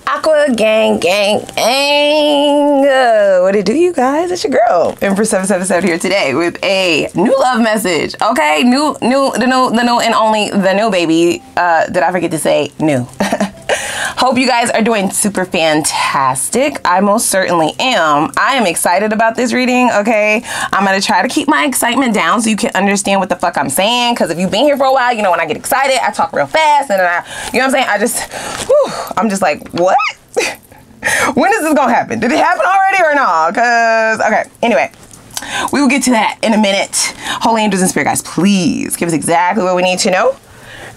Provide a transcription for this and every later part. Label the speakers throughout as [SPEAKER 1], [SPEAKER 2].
[SPEAKER 1] Aqua gang. What it do, you guys? It's your girl, Empress 777 here today with a new love message. Okay, the new and only the new baby. Did I forget to say new? Hope you guys are doing super fantastic. I most certainly am. I am excited about this reading, okay? I'm gonna try to keep my excitement down so you can understand what the fuck I'm saying, because if you've been here for a while, you know when I get excited, I talk real fast, and then you know what I'm saying? I'm just like, what? When is this gonna happen? Did it happen already or not? Because, okay, anyway. We will get to that in a minute. Holy angels and spirit guides, please give us exactly what we need to know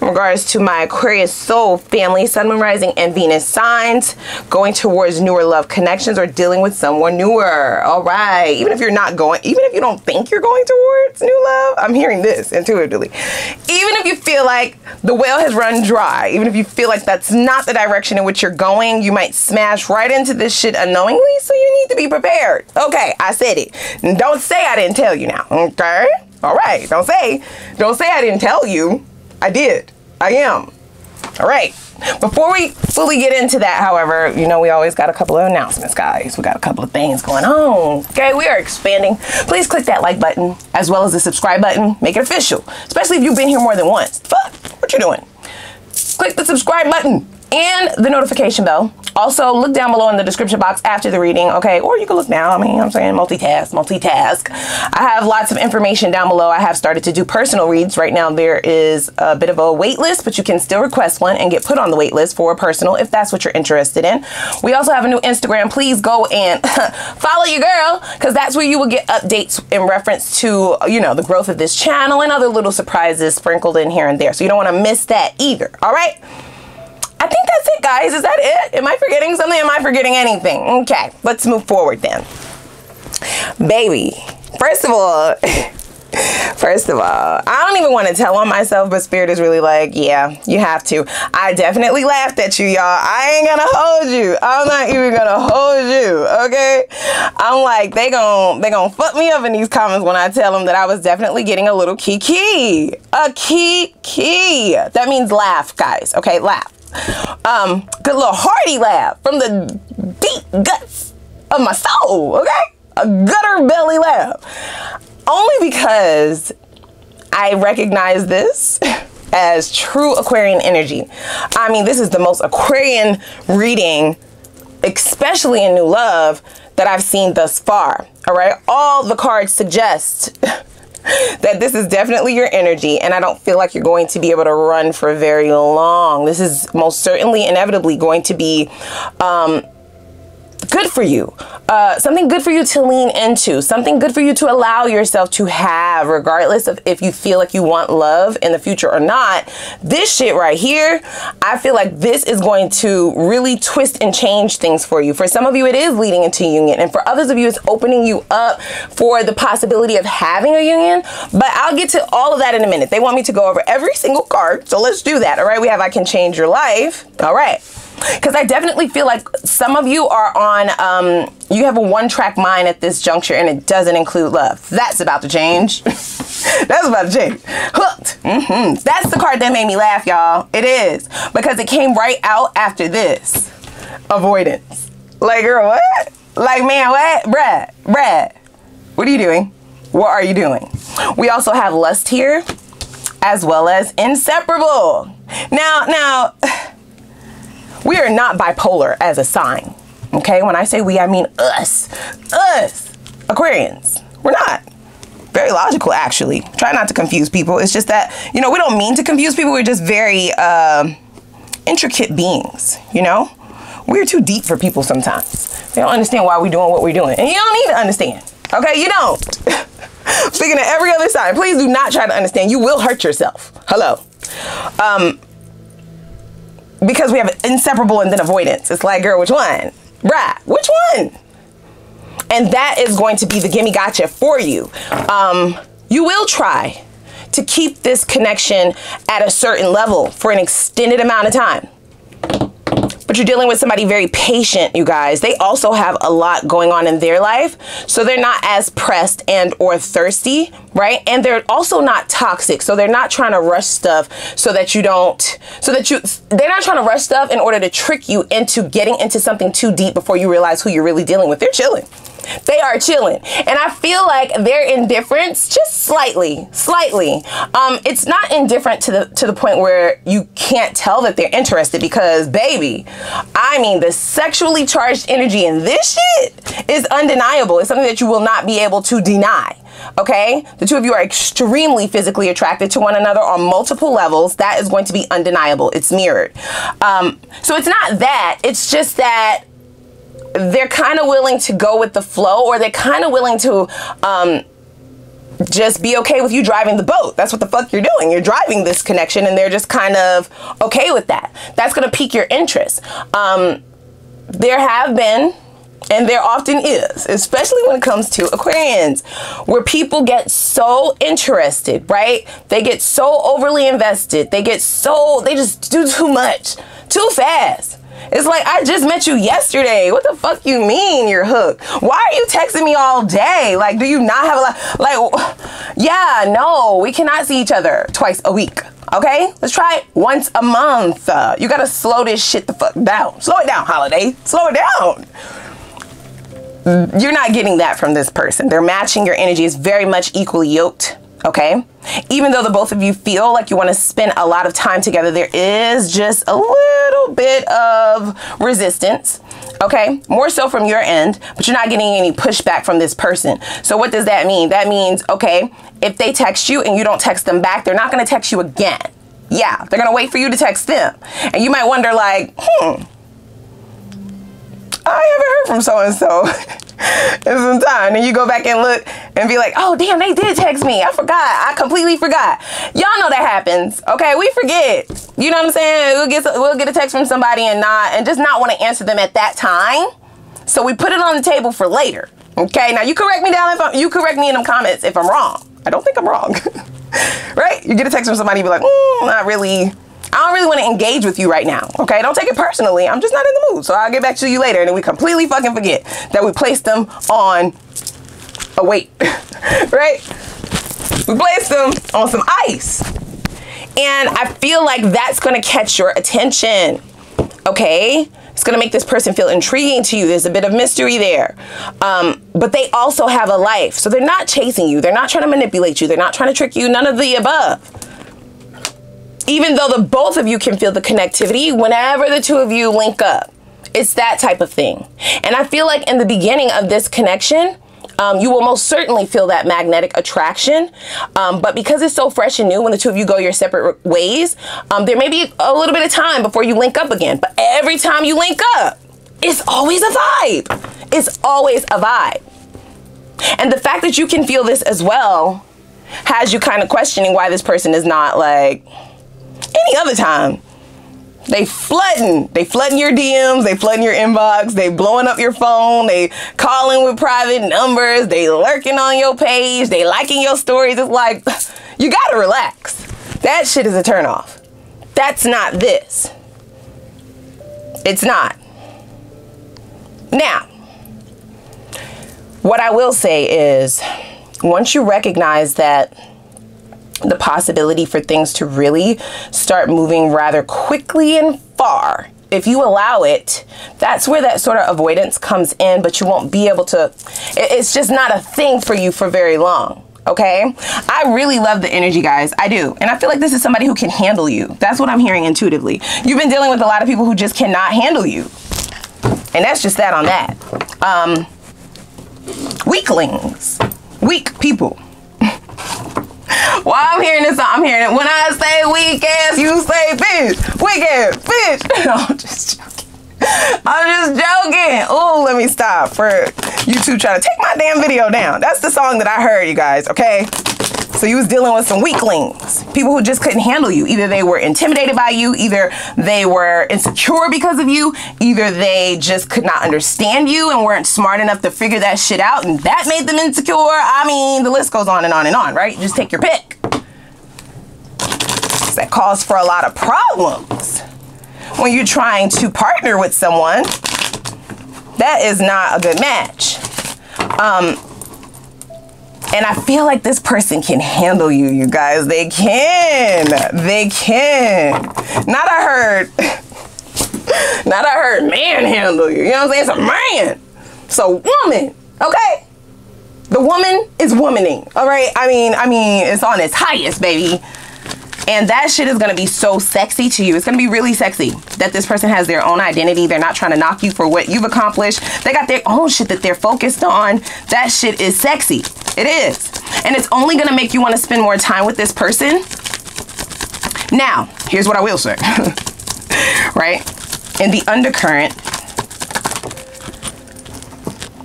[SPEAKER 1] in regards to my Aquarius soul family, Sun, Moon, Rising, and Venus signs, going towards newer love connections or dealing with someone newer. All right. Even if you're not going, even if you don't think you're going towards new love, I'm hearing this intuitively. Even if you feel like the well has run dry, even if you feel like that's not the direction in which you're going, you might smash right into this shit unknowingly, so you need to be prepared. Okay, I said it. And don't say I didn't tell you now, okay? All right, don't say I didn't tell you. I did. I am. All right. Before we fully get into that, however, you know, we always got a couple of announcements, guys. We got a couple of things going on. Okay, we are expanding. Please click that like button as well as the subscribe button. Make it official, especially if you've been here more than once. Fuck, what you doing? Click the subscribe button and the notification bell. Also, look down below in the description box after the reading, okay? Or you can look now. I mean, I'm saying multitask. I have lots of information down below. I have started to do personal reads. Right now, there is a bit of a wait list, but you can still request one and get put on the wait list for a personal if that's what you're interested in. We also have a new Instagram. Please go and follow your girl, because that's where you will get updates in reference to, you know, the growth of this channel and other little surprises sprinkled in here and there. So you don't want to miss that either, all right? I think that's it, guys. Is that it? Am I forgetting something? Am I forgetting anything? Okay, let's move forward then. Baby, first of all, I don't even want to tell on myself, but Spirit is really like, yeah, you have to. I definitely laughed at you, y'all. I ain't gonna hold you. I'm not even gonna hold you, okay? I'm like, they gon' fuck me up in these comments when I tell them that I was definitely getting a little kiki. A kiki. That means laugh, guys, okay? Laugh. Good little hearty laugh from the deep guts of my soul, okay? A gutter belly laugh. Only because I recognize this as true Aquarian energy. I mean, this is the most Aquarian reading, especially in new love, that I've seen thus far, all right? All the cards suggest that this is definitely your energy, and I don't feel like you're going to be able to run for very long. This is most certainly, inevitably going to be good for you. Something good for you to lean into, something good for you to allow yourself to have, regardless of if you feel like you want love in the future or not. This shit right here, I feel like this is going to really twist and change things for you. For some of you, it is leading into union, and for others of you, it's opening you up for the possibility of having a union. But I'll get to all of that in a minute. They want me to go over every single card, so let's do that. All right, we have I Can Change Your Life. All right. Because I definitely feel like some of you are on, you have a one-track mind at this juncture, and it doesn't include love. That's about to change. That's about to change. Hooked. That's the card that made me laugh, y'all. It is. Because it came right out after this. Avoidance. Like, girl, what? Like, man, what? Bruh. What are you doing? What are you doing? We also have lust here, as well as inseparable. Now, we are not bipolar as a sign, okay? When I say we, I mean us, Aquarians. We're not. Very logical, actually. Try not to confuse people. It's just that, you know, we don't mean to confuse people. We're just very intricate beings, you know? We're too deep for people sometimes. They don't understand why we're doing what we're doing. And you don't need to understand, okay? You don't. Speaking of every other sign, please do not try to understand. You will hurt yourself. Hello. Because we have inseparable and then avoidance. It's like, girl, which one? Bruh, which one? And that is going to be the gimme gotcha for you. You will try to keep this connection at a certain level for an extended amount of time. but you're dealing with somebody very patient, you guys. They also have a lot going on in their life, so they're not as pressed and or thirsty, right? And they're also not toxic, so they're not trying to rush stuff they're not trying to rush stuff in order to trick you into getting into something too deep before you realize who you're really dealing with. They're chilling. They are chilling. And I feel like their indifference, just slightly, it's not indifferent to the point where you can't tell that they're interested, because baby, I mean, the sexually charged energy in this shit is undeniable. It's something that you will not be able to deny. Okay, the two of you are extremely physically attracted to one another on multiple levels. That is going to be undeniable. It's mirrored. So it's not that, it's just that they're kind of willing to go with the flow, or they're kind of willing to just be okay with you driving the boat. That's what the fuck you're doing. You're driving this connection, and they're just kind of okay with that. That's going to pique your interest. There have been, and there often is, especially when it comes to Aquarians, where people get so interested, right? They get so overly invested. They just do too much, too fast. It's like, I just met you yesterday. What the fuck you mean you're hooked? Why are you texting me all day? Like, do you not have a lot? Like, yeah, no, we cannot see each other twice a week. Okay, let's try it once a month. You gotta slow this shit the fuck down. Slow it down, Holiday. Slow it down. You're not getting that from this person. They're matching your energy. It's very much equally yoked. Okay, even though the both of you feel like you want to spend a lot of time together, there is just a little bit of resistance. Okay, more so from your end, but you're not getting any pushback from this person. So what does that mean? That means, okay, if they text you and you don't text them back, they're not going to text you again. Yeah, they're going to wait for you to text them. And you might wonder, like, I haven't heard from so-and-so in some time. And you go back and look and be like, oh, damn, they did text me. I forgot. I completely forgot. Y'all know that happens. Okay, we forget. You know what I'm saying? We'll get a text from somebody and just not want to answer them at that time. So we put it on the table for later. Okay, now you correct me you correct me in them comments if I'm wrong. I don't think I'm wrong. Right? You get a text from somebody, you be like, not really. I don't really want to engage with you right now. Okay, don't take it personally. I'm just not in the mood. So I'll get back to you later. And then we completely fucking forget that we placed them on a wait. Right? We placed them on some ice. And I feel like that's going to catch your attention. Okay? It's going to make this person feel intriguing to you. There's a bit of mystery there. But they also have a life. So they're not chasing you. They're not trying to manipulate you. They're not trying to trick you. None of the above. Even though the both of you can feel the connectivity whenever the two of you link up. It's that type of thing. And I feel like in the beginning of this connection, you will most certainly feel that magnetic attraction. But because it's so fresh and new, when the two of you go your separate ways, there may be a little bit of time before you link up again. But every time you link up, it's always a vibe. It's always a vibe. And the fact that you can feel this as well has you kind of questioning why this person is not like any other time. They flooding your DMs, they flooding your inbox, they blowing up your phone, they calling with private numbers, they lurking on your page, they liking your stories. It's like, you gotta relax. That shit is a turnoff. That's not this. It's not. Now, what I will say is, once you recognize that the possibility for things to really start moving rather quickly and far, if you allow it, that's where that sort of avoidance comes in, but you won't be able to, it's just not a thing for you for very long. Okay, I really love the energy, guys. I do. And I feel like this is somebody who can handle you. That's what I'm hearing intuitively. You've been dealing with a lot of people who just cannot handle you. And that's just that on that. Weaklings. Weak people. While I'm hearing this, I'm hearing it. When I say weak ass, you say bitch. Weak ass, bitch. No, I'm just joking. I'm just joking. Oh, let me stop for you two trying to take my damn video down. That's the song that I heard, you guys, okay? So you was dealing with some weaklings. People who just couldn't handle you. Either they were intimidated by you, either they were insecure because of you, either they just could not understand you and weren't smart enough to figure that shit out, and that made them insecure. I mean, the list goes on and on and on, right? Just take your pick. That calls for a lot of problems. when you're trying to partner with someone, that is not a good match. And I feel like this person can handle you, you guys. They can. They can. Not I heard manhandle you. You know what I'm saying? It's a man. It's a woman. Okay? The woman is womaning. All right? I mean, it's on its highest, baby. And that shit is going to be so sexy to you. It's going to be really sexy that this person has their own identity. They're not trying to knock you for what you've accomplished. They got their own shit that they're focused on. That shit is sexy. It is. And it's only going to make you want to spend more time with this person. Now, here's what I will say. Right? In the undercurrent,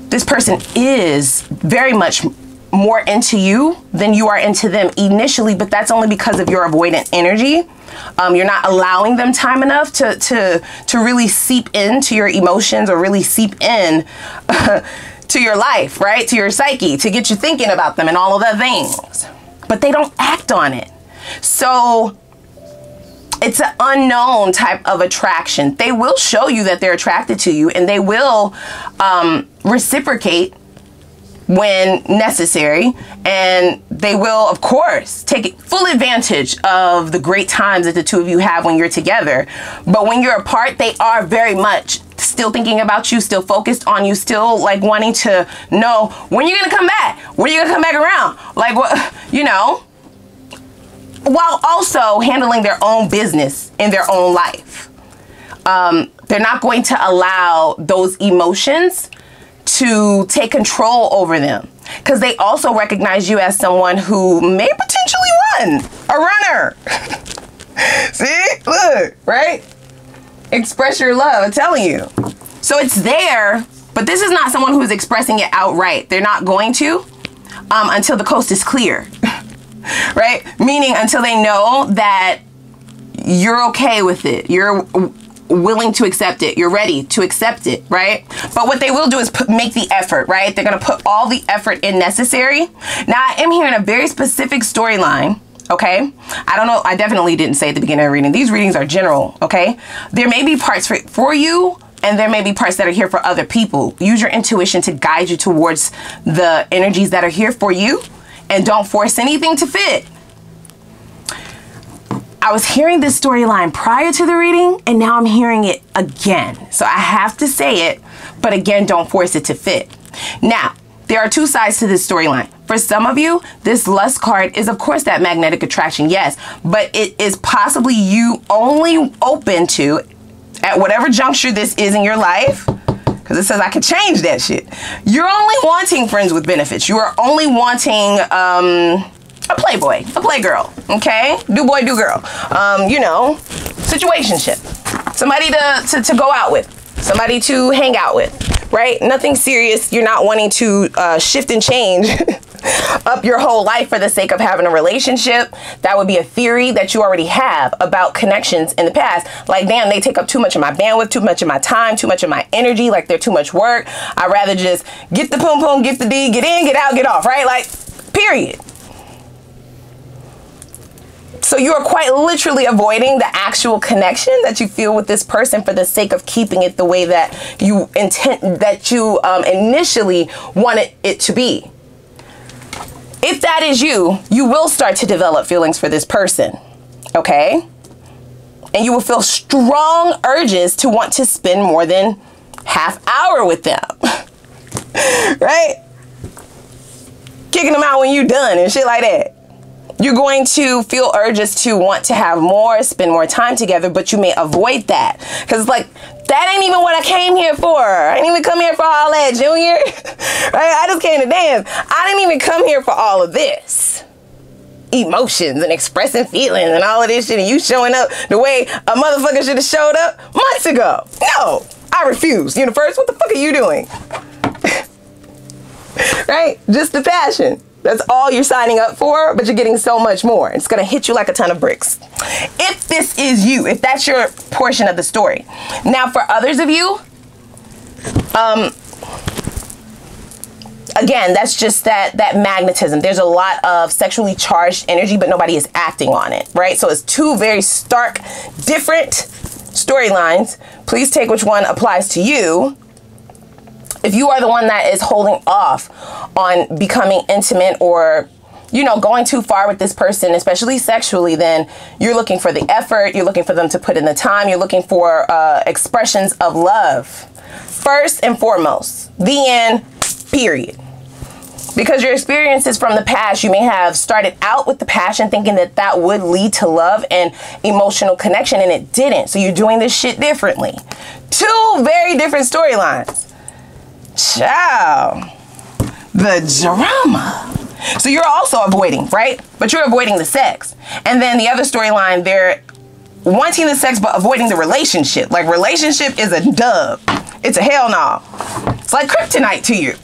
[SPEAKER 1] this person is very much more into you than you are into them initially, but that's only because of your avoidant energy. You're not allowing them time enough to really seep into your emotions or really seep in to your life, right? To your psyche, to get you thinking about them and all of the things. But they don't act on it. So it's an unknown type of attraction. They will show you that they're attracted to you, and they will reciprocate when necessary, and they will, of course, take full advantage of the great times that the two of you have when you're together. But when you're apart, they are very much still thinking about you, still focused on you, still like wanting to know when you're gonna come back, when you're gonna come back around, like what, you know, while also handling their own business in their own life. They're not going to allow those emotions to take control over them, because they also recognize you as someone who may potentially run, a runner. See, look, right? Express your love, I'm telling you. So it's there, but this is not someone who's expressing it outright. They're not going to until the coast is clear, right? Meaning until they know that you're okay with it. You're willing to accept it. You're ready to accept it, right? But what they will do is make the effort, right? They're going to put all the effort in necessary. Now, I am hearing a very specific storyline, okay? I don't know. I definitely didn't say at the beginning of the reading. These readings are general, okay? There may be parts for you, and there may be parts that are here for other people. Use your intuition to guide you towards the energies that are here for you, and don't force anything to fit. I was hearing this storyline prior to the reading, and now I'm hearing it again. So I have to say it, but again, don't force it to fit. Now, there are two sides to this storyline. For some of you, this lust card is, of course, that magnetic attraction, yes, but it is possibly you only open to, at whatever juncture this is in your life, because it says I could change that shit. You're only wanting friends with benefits. You are only wanting, a playboy, a playgirl, okay? Do boy, do girl. You know, situationship. Somebody to go out with. Somebody to hang out with, right? Nothing serious. You're not wanting to shift and change up your whole life for the sake of having a relationship. That would be a theory that you already have about connections in the past. Like, damn, they take up too much of my bandwidth, too much of my time, too much of my energy, like they're too much work. I'd rather just get the pum pum, get the D, get in, get out, get off, right? Like, period. So you are quite literally avoiding the actual connection that you feel with this person for the sake of keeping it the way that you initially wanted it to be. If that is you, you will start to develop feelings for this person, okay? And you will feel strong urges to want to spend more than half hour with them, right? Kicking them out when you're done and shit like that. You're going to feel urges to want to have more, spend more time together, but you may avoid that. Because it's like, that ain't even what I came here for. I didn't even come here for all that, Junior. Right? I just came to dance. I didn't even come here for all of this. Emotions and expressing feelings and all of this shit, and you showing up the way a motherfucker should have showed up months ago. No, I refuse. Universe, what the fuck are you doing? Right? Just the passion. That's all you're signing up for, but you're getting so much more. It's gonna hit you like a ton of bricks. If this is you, if that's your portion of the story. Now for others of you, again, that's just that magnetism. There's a lot of sexually charged energy, but nobody is acting on it, right? So it's two very stark, different storylines. Please take which one applies to you. If you are the one that is holding off on becoming intimate or, you know, going too far with this person, especially sexually, then you're looking for the effort. You're looking for them to put in the time. You're looking for expressions of love. First and foremost, the end, period. Because your experiences from the past, you may have started out with the passion thinking that that would lead to love and emotional connection, and it didn't. So you're doing this shit differently. Two very different storylines. Ciao. The drama. So you're also avoiding, right? But you're avoiding the sex. And then the other storyline, they're wanting the sex but avoiding the relationship. Like, relationship is a dub. It's a hell no. It's like kryptonite to you.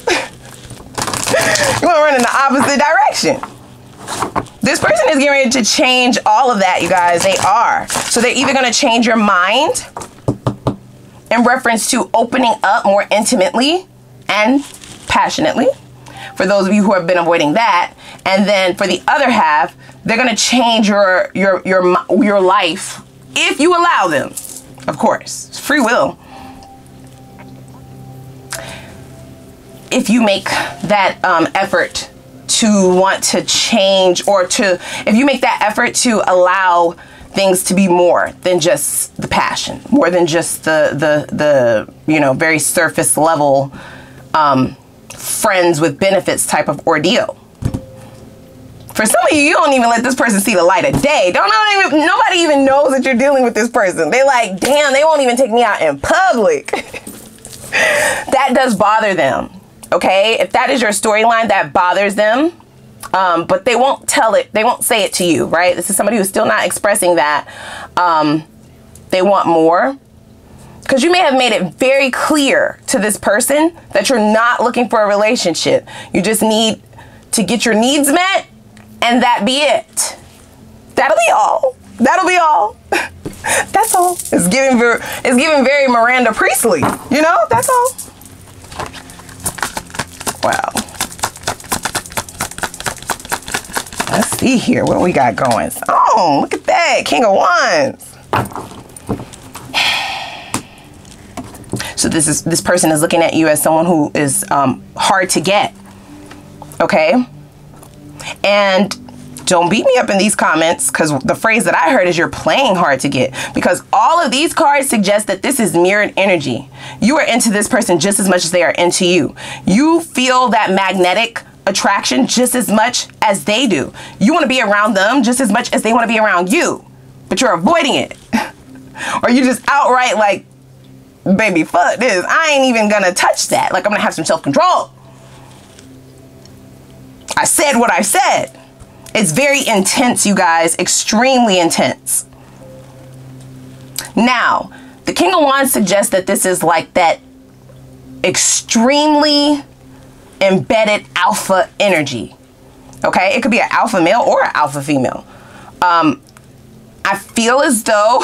[SPEAKER 1] You want to run in the opposite direction. This person is getting ready to change all of that, you guys. They are. So they're either going to change your mind in reference to opening up more intimately and passionately, for those of you who have been avoiding that. And then for the other half, they're going to change your life if you allow them. Of course, it's free will. If you make that effort to want to change, or if you make that effort to allow things to be more than just the passion, more than just the you know, very surface level friends with benefits type of ordeal. For some of you, you don't even let this person see the light of day. Nobody even knows that you're dealing with this person. They like, damn, they won't even take me out in public. That does bother them. Okay, if that is your storyline, that bothers them, but they won't tell it. They won't say it to you, right? This is somebody who's still not expressing that. They want more, because you may have made it very clear to this person that you're not looking for a relationship. You just need to get your needs met, and that be it. That'll be all. That'll be all. That's all. It's giving very Miranda Priestley. You know, that's all. Wow. Let's see here what we got going. Oh, look at that. King of Wands. So this person is looking at you as someone who is hard to get. Okay? And don't beat me up in these comments, because the phrase that I heard is you're playing hard to get, because all of these cards suggest that this is mirrored energy. You are into this person just as much as they are into you. You feel that magnetic attraction just as much as they do. You want to be around them just as much as they want to be around you, but you're avoiding it. Or you just outright like, baby, fuck this. I ain't even gonna touch that. Like, I'm gonna have some self-control. I said what I said. It's very intense, you guys, extremely intense. Now, the King of Wands suggests that this is like that extremely embedded alpha energy. Okay, it could be an alpha male or an alpha female. I feel as though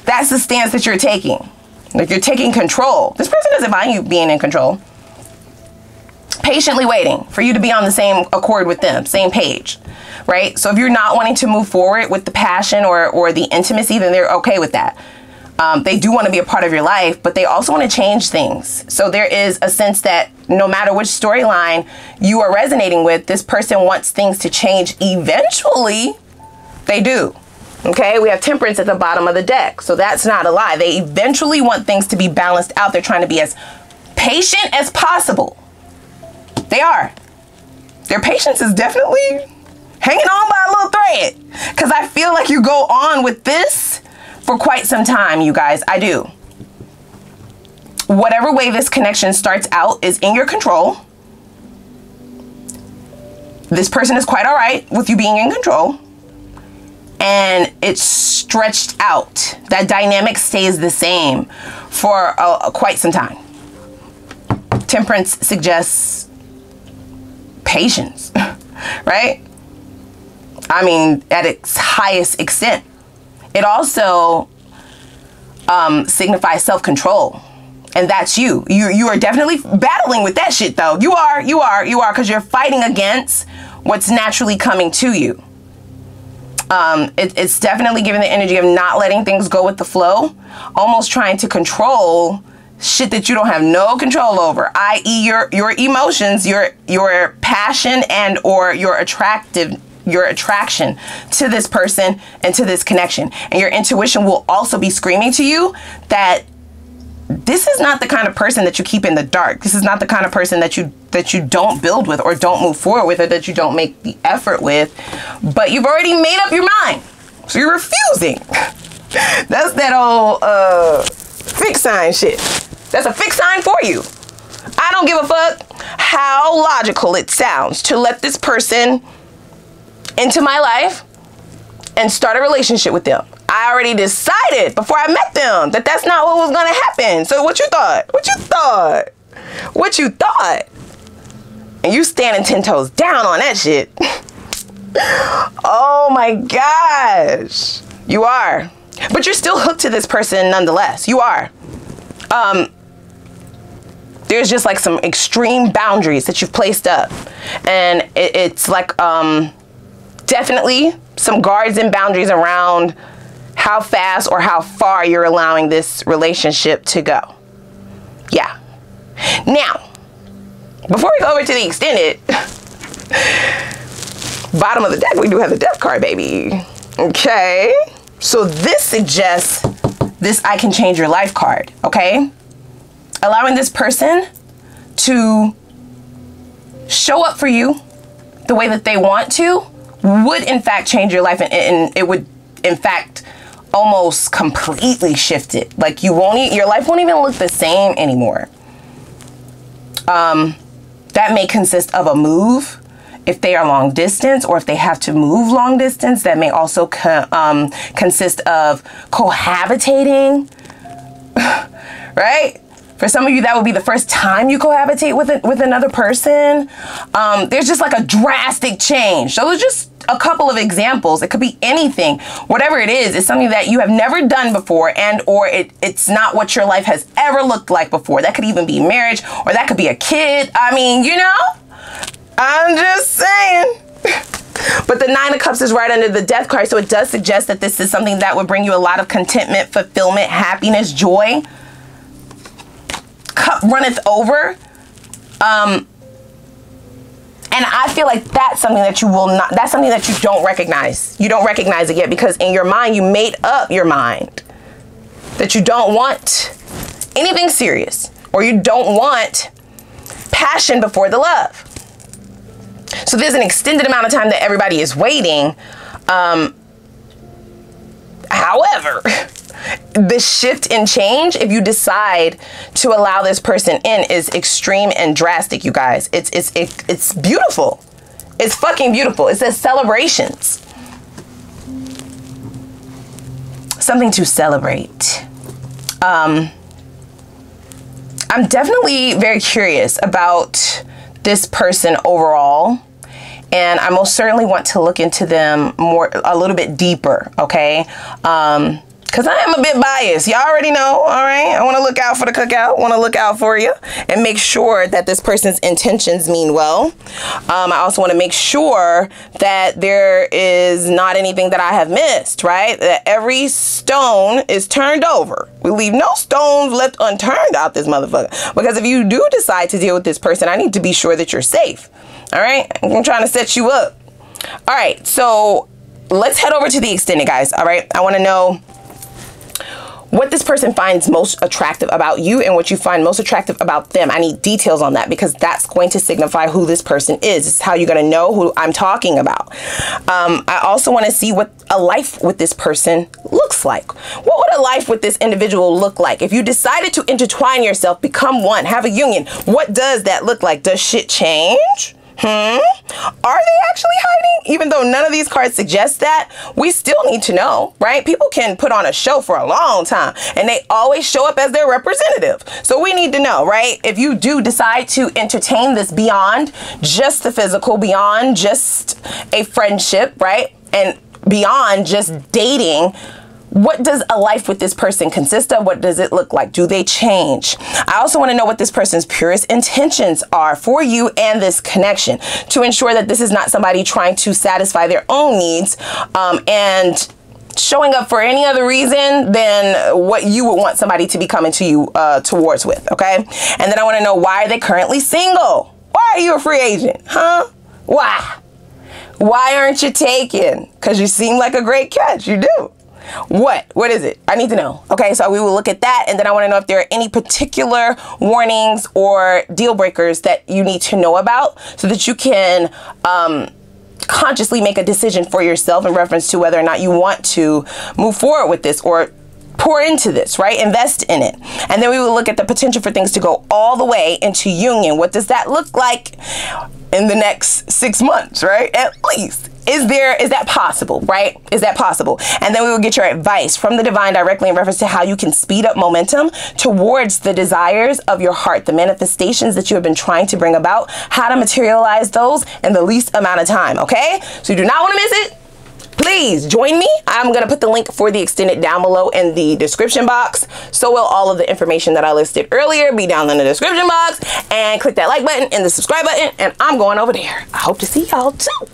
[SPEAKER 1] that's the stance that you're taking. Like, you're taking control. This person doesn't mind you being in control. Patiently waiting for you to be on the same accord with them, same page, right? So if you're not wanting to move forward with the passion or the intimacy, then they're okay with that. They do want to be a part of your life, but they also want to change things. So there is a sense that no matter which storyline you are resonating with, this person wants things to change eventually. They do. Okay, we have Temperance at the bottom of the deck. So that's not a lie. They eventually want things to be balanced out. They're trying to be as patient as possible. They are. Their patience is definitely hanging on by a little thread, because I feel like you go on with this for quite some time, you guys. I do. Whatever way this connection starts out is in your control. This person is quite all right with you being in control, and it's stretched out. That dynamic stays the same for quite some time. Temperance suggests patience, right? I mean, at its highest extent. It also signifies self-control, and that's you. You are definitely battling with that shit, though. You are, because you're fighting against what's naturally coming to you. It's definitely giving the energy of not letting things go with the flow, almost trying to control shit that you don't have no control over, i.e. your emotions, your passion, and or your attraction to this person and to this connection. And your intuition will also be screaming to you that this is not the kind of person that you keep in the dark. This is not the kind of person that you don't build with, or don't move forward with, or that you don't make the effort with. But you've already made up your mind, so you're refusing. That's that old fixed sign shit. That's a fixed sign for you. I don't give a fuck how logical it sounds to let this person into my life and start a relationship with them. I already decided before I met them that that's not what was gonna happen. So what you thought? What you thought? What you thought? And you standing 10 toes down on that shit. Oh my gosh. You are. But you're still hooked to this person nonetheless. You are. There's just like some extreme boundaries that you've placed up. And it's like definitely some guards and boundaries around how fast or how far you're allowing this relationship to go. Yeah. Now, before we go over to the extended, bottom of the deck, we do have the death card, baby. Okay. So this suggests this I can change your life card, okay? Allowing this person to show up for you the way that they want to would in fact change your life, and it would in fact almost completely shift it. Like your life won't even look the same anymore. That may consist of a move if they are long distance, or if they have to move long distance. That may also consist of cohabitating, right? For some of you, that would be the first time you cohabitate with another person. There's just like a drastic change. So there's just a couple of examples. It could be anything. Whatever it is, it's something that you have never done before, and or it's not what your life has ever looked like before. That could even be marriage, or that could be a kid. I mean, you know, I'm just saying. But the Nine of Cups is right under the Death card, so it does suggest that this is something that would bring you a lot of contentment, fulfillment, happiness, joy. Cup runneth over. And I feel like that's something that you will not, that's something that you don't recognize. You don't recognize it yet, because in your mind, you made up your mind that you don't want anything serious, or you don't want passion before the love. So there's an extended amount of time that everybody is waiting. However, the shift and change, if you decide to allow this person in, is extreme and drastic, you guys. It's beautiful. It's fucking beautiful. It says celebrations. Something to celebrate. I'm definitely very curious about this person overall, and I most certainly want to look into them a little bit deeper, okay? Because I am a bit biased. Y'all already know, all right? I want to look out for the cookout, want to look out for you, and make sure that this person's intentions mean well. I also want to make sure that there is not anything that I have missed, right? That every stone is turned over. We leave no stones left unturned out this motherfucker. Because if you do decide to deal with this person, I need to be sure that you're safe, all right? I'm trying to set you up. All right, so let's head over to the extended, guys, all right? I want to know what this person finds most attractive about you and what you find most attractive about them. I need details on that, because that's going to signify who this person is. It's how you're going to know who I'm talking about. I also want to see what a life with this person looks like. What would a life with this individual look like? If you decided to intertwine yourself, become one, have a union, what does that look like? Does shit change? Are they actually hiding? Even though none of these cards suggest that, we still need to know, right? People can put on a show for a long time, and they always show up as their representative. So we need to know, right? If you do decide to entertain this beyond just the physical, beyond just a friendship, right? And beyond just dating, What does a life with this person consist of? What does it look like? Do they change? I also want to know what this person's purest intentions are for you and this connection, to ensure that this is not somebody trying to satisfy their own needs and showing up for any other reason than what you would want somebody to be coming to you towards with, okay? And then I want to know, why are they currently single? Why are you a free agent, huh? Why? Why aren't you taken? Because you seem like a great catch. You do. What is it? I need to know. Okay, so we will look at that, and then I want to know if there are any particular warnings or deal breakers that you need to know about, so that you can consciously make a decision for yourself in reference to whether or not you want to move forward with this or pour into this, right? Invest in it. And then we will look at the potential for things to go all the way into union. What does that look like in the next 6 months, right? At least. Is that possible, right? Is that possible? And then we will get your advice from the divine directly in reference to how you can speed up momentum towards the desires of your heart, the manifestations that you have been trying to bring about, how to materialize those in the least amount of time, okay? So you do not want to miss it. Please join me. I'm going to put the link for the extended down below in the description box. So will all of the information that I listed earlier be down in the description box. And click that like button and the subscribe button, and I'm going over there. I hope to see y'all too.